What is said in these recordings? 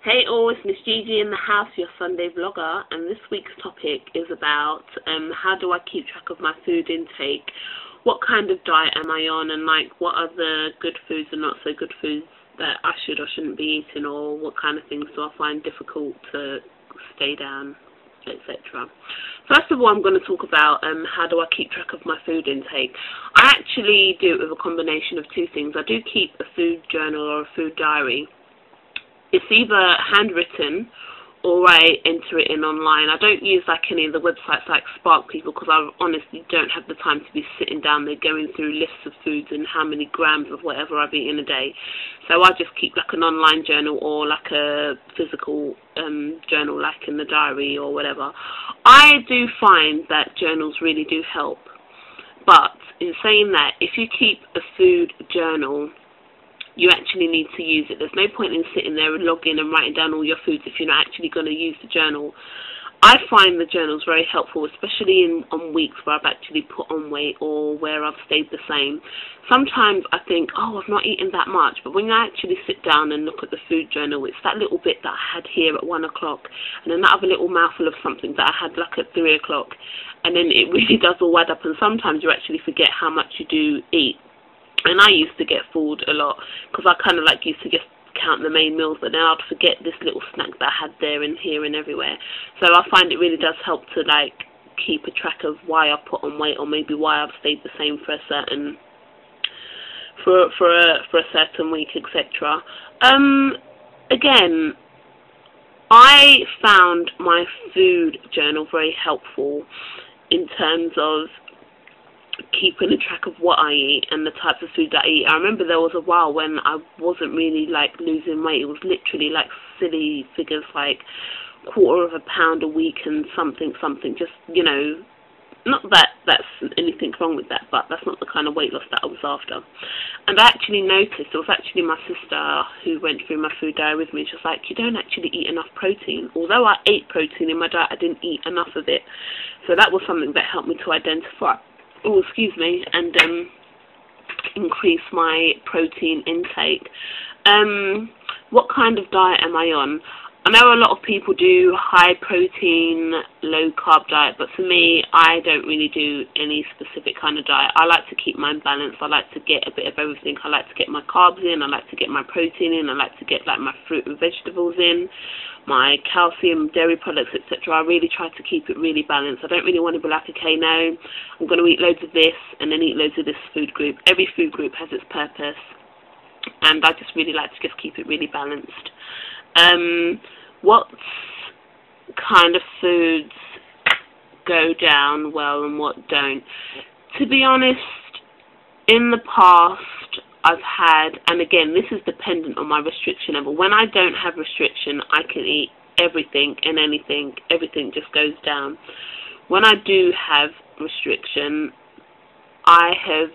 Hey all, it's Ms GG in the house, your Sunday vlogger, and this week's topic is about how do I keep track of my food intake, what kind of diet am I on, and like what are the good foods and not so good foods that I should or shouldn't be eating, or what kind of things do I find difficult to stay down, etc. First of all, I'm going to talk about how do I keep track of my food intake. I actually do it with a combination of two things. I do keep a food journal or a food diary. It's either handwritten or I enter it in online. I don't use like any of the websites like Spark People because I honestly don't have the time to be sitting down there going through lists of foods and how many grams of whatever I've eaten a day. So I just keep like an online journal or like a physical journal like in the diary or whatever. I do find that journals really do help. But in saying that, if you keep a food journal, you actually need to use it. There's no point in sitting there and logging and writing down all your foods if you're not actually going to use the journal. I find the journals very helpful, especially on weeks where I've actually put on weight or where I've stayed the same. Sometimes I think, oh, I've not eaten that much, but when I actually sit down and look at the food journal, it's that little bit that I had here at 1 o'clock, and then that other little mouthful of something that I had like at 3 o'clock, and then it really does all add up, and sometimes you actually forget how much you do eat. And I used to get fooled a lot because I kind of like used to just count the main meals, but then I'd forget this little snack that I had there and here and everywhere. So I find it really does help to like keep a track of why I put on weight or maybe why I've stayed the same for a certain certain week, etc. Again, I found my food journal very helpful in terms of keeping a track of what I eat and the types of food that I eat. I remember there was a while when I wasn't really like losing weight. It was literally like silly figures like £1/4 pound a week and something, just, you know, not that that's anything wrong with that, but that's not the kind of weight loss that I was after. And I actually noticed, it was actually my sister who went through my food diary with me. She was like, you don't actually eat enough protein. Although I ate protein in my diet, I didn't eat enough of it. So that was something that helped me to identify, and increase my protein intake. What kind of diet am I on? I know a lot of people do high protein, low carb diet, but for me, I don't really do any specific kind of diet. I like to keep mine balanced. I like to get a bit of everything. I like to get my carbs in. I like to get my protein in. I like to get like my fruit and vegetables in, my calcium, dairy products, etc. I really try to keep it really balanced. I don't really want to be like, okay, no, I'm going to eat loads of this and then eat loads of this food group. Every food group has its purpose, and I just really like to just keep it really balanced. What kind of foods go down well and what don't? To be honest, in the past I've had, and again this is dependent on my restriction level, when I don't have restriction I can eat everything and anything, everything just goes down. When I do have restriction, I have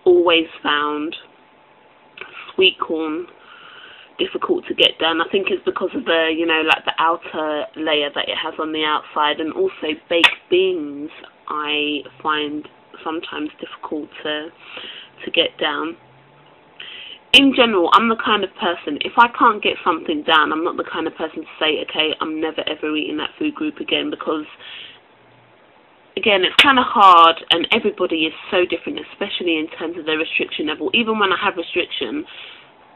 always found sweet corn difficult to get done. I think it's because of the, you know, like the outer layer that it has on the outside, and also baked beans I find sometimes difficult to get down. In general, I'm the kind of person, if I can't get something down, I'm not the kind of person to say, okay, I'm never ever eating that food group again, because again, it's kind of hard, and everybody is so different, especially in terms of their restriction level. Even when I have restriction,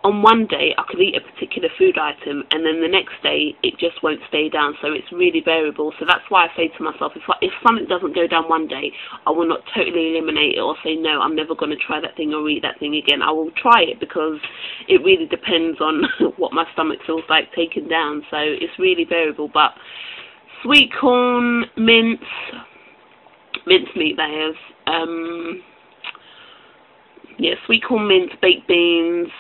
on one day I could eat a particular food item and then the next day it just won't stay down, so it's really variable. So that's why I say to myself, if something doesn't go down one day, I will not totally eliminate it or say, no, I'm never going to try that thing or eat that thing again. I will try it because it really depends on what my stomach feels like taking down, so it's really variable. But sweet corn, mincemeat that is, yeah, sweet corn, mince, baked beans.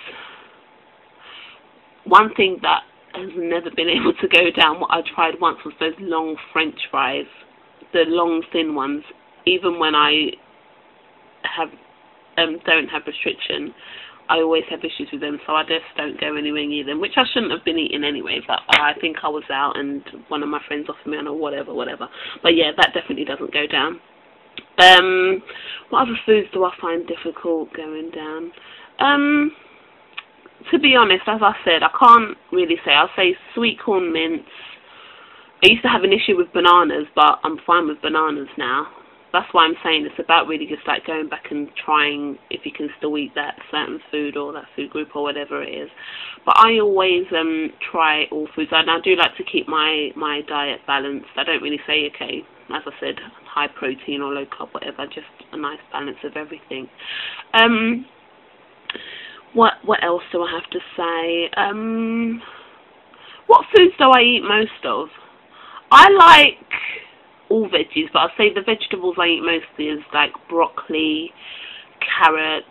One thing that has never been able to go down, what I tried once, was those long French fries, the long thin ones. Even when I have don't have restriction, I always have issues with them, so I just don't go anywhere near them, which I shouldn't have been eating anyway, but I think I was out and one of my friends offered me, or whatever. But yeah, that definitely doesn't go down. What other foods do I find difficult going down? to be honest, as I said, I can't really say. I'll say sweet corn mince. I used to have an issue with bananas, but I'm fine with bananas now. That's why I'm saying it's about really just like going back and trying if you can still eat that certain food or that food group or whatever it is. But I always try all foods, and I do like to keep my diet balanced. I don't really say, okay, as I said, high protein or low carb, whatever, just a nice balance of everything. What else do I have to say? What foods do I eat most of? I like all veggies, but I'll say the vegetables I eat mostly is like broccoli, carrots,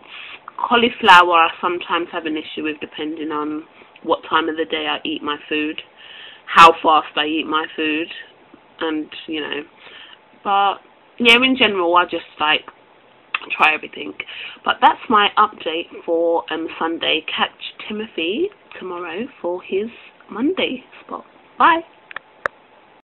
cauliflower. I sometimes have an issue with depending on what time of the day I eat my food, how fast I eat my food, and you know. But yeah, in general, I just like try everything. But that's my update for Sunday. Catch Timothy tomorrow for his Monday spot. Bye.